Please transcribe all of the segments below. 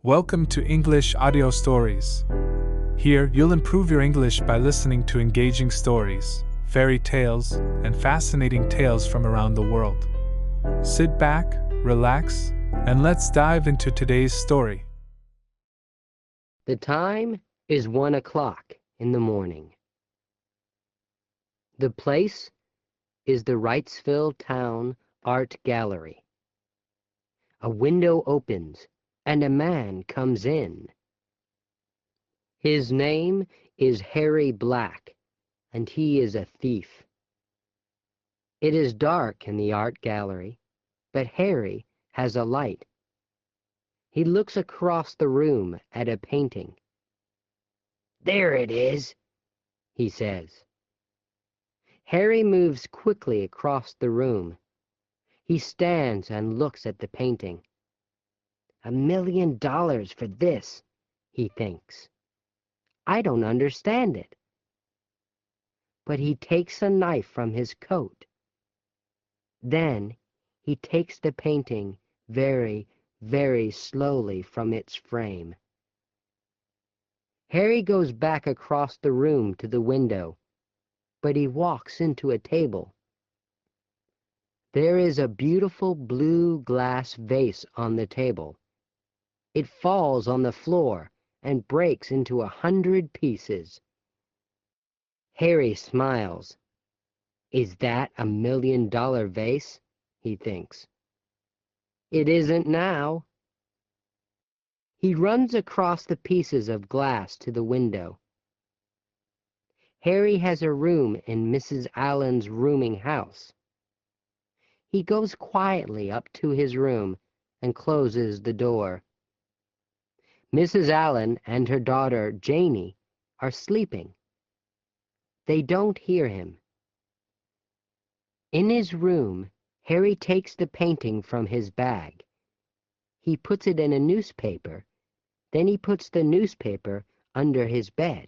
Welcome to English Audio Stories. Here, you'll improve your English by listening to engaging stories, fairy tales, and fascinating tales from around the world. Sit back, relax, and let's dive into today's story. The time is 1 o'clock in the morning. The place is the Wrightsville Town Art Gallery. A window opens and a man comes in. His name is Harry Black, and he is a thief. It is dark in the art gallery, but Harry has a light. He looks across the room at a painting. "There it is," he says. Harry moves quickly across the room. He stands and looks at the painting. $1 million for this, he thinks. I don't understand it. But he takes a knife from his coat. Then he takes the painting very, very slowly from its frame. Harry goes back across the room to the window, but he walks into a table. There is a beautiful blue glass vase on the table. It falls on the floor and breaks into 100 pieces. Harry smiles. Is that $1 million vase? He thinks. It isn't now. He runs across the pieces of glass to the window. Harry has a room in Mrs. Allen's rooming house. He goes quietly up to his room and closes the door. Mrs. Allen and her daughter, Janie, are sleeping. They don't hear him. In his room, Harry takes the painting from his bag. He puts it in a newspaper. Then he puts the newspaper under his bed.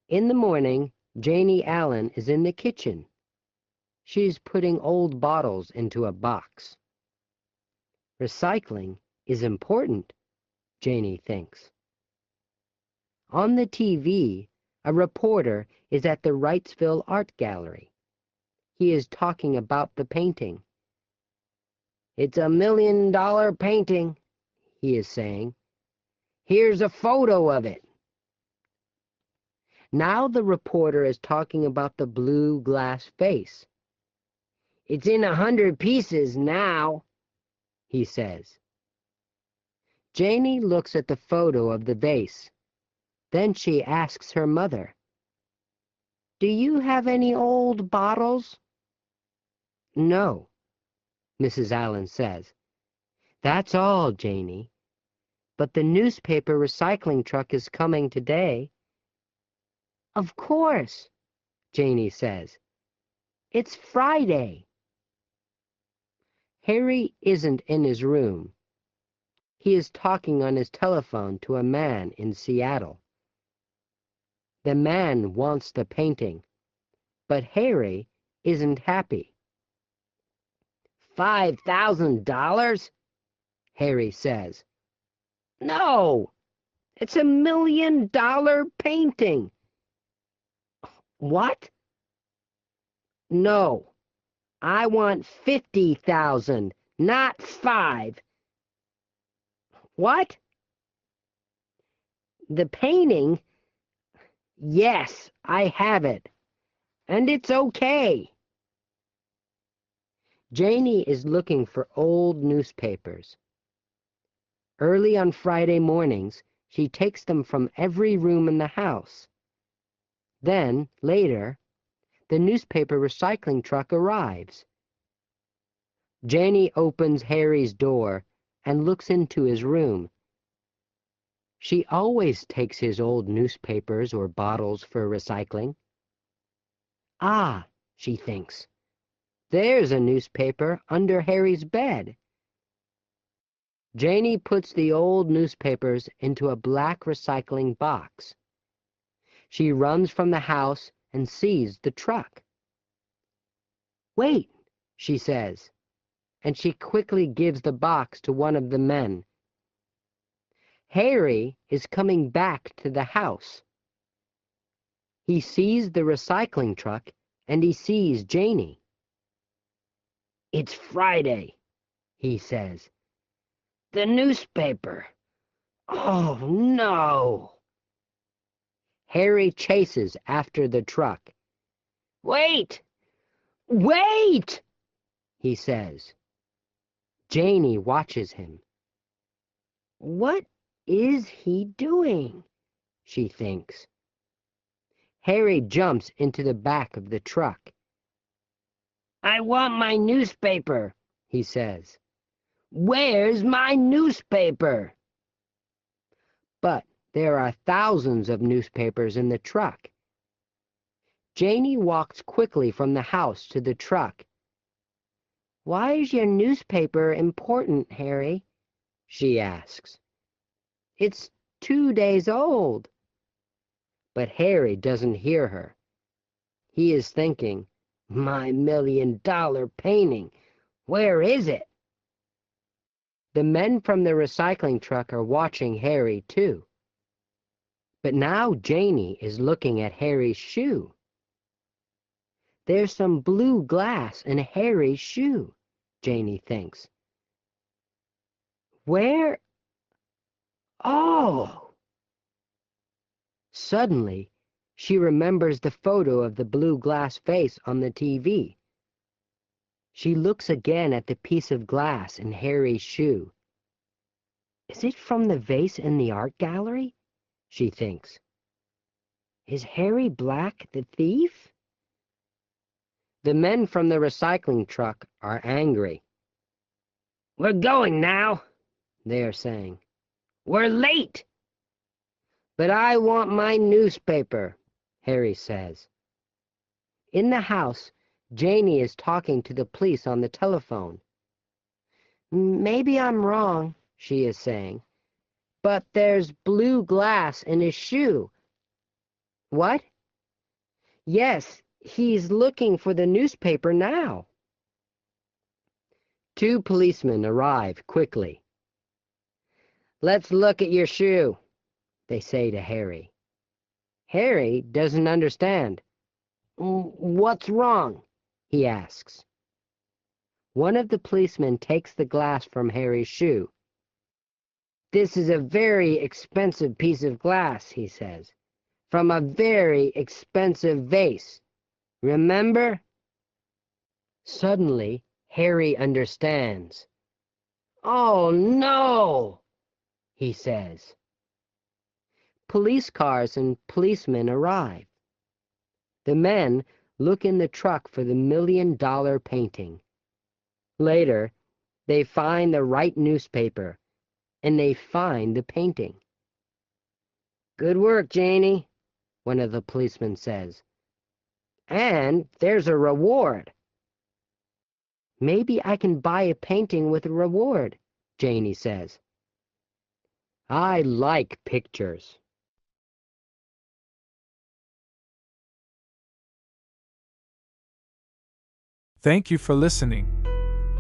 In the morning, Janie Allen is in the kitchen. She's putting old bottles into a box. Recycling is important, Janie thinks. On the TV, a reporter is at the Wrightsville Art Gallery. He is talking about the painting. "It's $1 million painting," he is saying. "Here's a photo of it." Now the reporter is talking about the blue glass vase. "It's in 100 pieces now," he says. Janie looks at the photo of the vase. Then she asks her mother, "Do you have any old bottles?" "No," Mrs. Allen says. "That's all, Janie. But the newspaper recycling truck is coming today." "Of course," Janie says. "It's Friday." Harry isn't in his room. He is talking on his telephone to a man in Seattle. The man wants the painting, but Harry isn't happy. $5,000? Harry says. "No, it's $1 million painting." "What?" "No, I want 50,000, not 5. "What?" "The painting?" "Yes, I have it. And it's okay." Janie is looking for old newspapers. Early on Friday mornings, she takes them from every room in the house. Then, later, the newspaper recycling truck arrives. Janie opens Harry's door and looks into his room. She always takes his old newspapers or bottles for recycling. Ah, she thinks, there's a newspaper under Harry's bed. Janie puts the old newspapers into a black recycling box. She runs from the house and sees the truck. "Wait," she says, and she quickly gives the box to one of the men. Harry is coming back to the house. He sees the recycling truck and he sees Janie. "It's Friday," he says. "The newspaper. Oh, no." Harry chases after the truck. "Wait! Wait!" he says. Janie watches him. What is he doing? She thinks. Harry jumps into the back of the truck. "I want my newspaper," he says. "Where's my newspaper?" But there are thousands of newspapers in the truck. Janie walks quickly from the house to the truck. "Why is your newspaper important, Harry?" she asks. "It's 2 days old." But Harry doesn't hear her. He is thinking, "My $1,000,000 painting, where is it?" The men from the recycling truck are watching Harry too. But now Janie is looking at Harry's shoe. There's some blue glass in Harry's shoe, Janie thinks. Where? Oh! Suddenly, she remembers the photo of the blue glass face on the TV. She looks again at the piece of glass in Harry's shoe. Is it from the vase in the art gallery? She thinks. Is Harry Black the thief? The men from the recycling truck are angry. "We're going now," they are saying. "We're late." "But I want my newspaper," Harry says. In the house, Janie is talking to the police on the telephone. "Maybe I'm wrong," she is saying, "but there's blue glass in his shoe." "What?" "Yes, he's looking for the newspaper now." 2 policemen arrive quickly. "Let's look at your shoe," they say to Harry. Harry doesn't understand. "What's wrong?" he asks. One of the policemen takes the glass from Harry's shoe. "This is a very expensive piece of glass," he says, "from a very expensive vase. Remember?" Suddenly, Harry understands. "Oh, no!" he says. Police cars and policemen arrive. The men look in the truck for the $1,000,000 painting. Later, they find the right newspaper, and they find the painting. "Good work, Janie," one of the policemen says. "And there's a reward." "Maybe I can buy a painting with a reward," Janie says. I like pictures. Thank you for listening.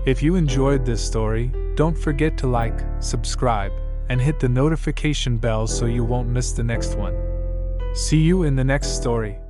If you enjoyed this story, don't forget to like, subscribe, and hit the notification bell so you won't miss the next one. See you in the next story.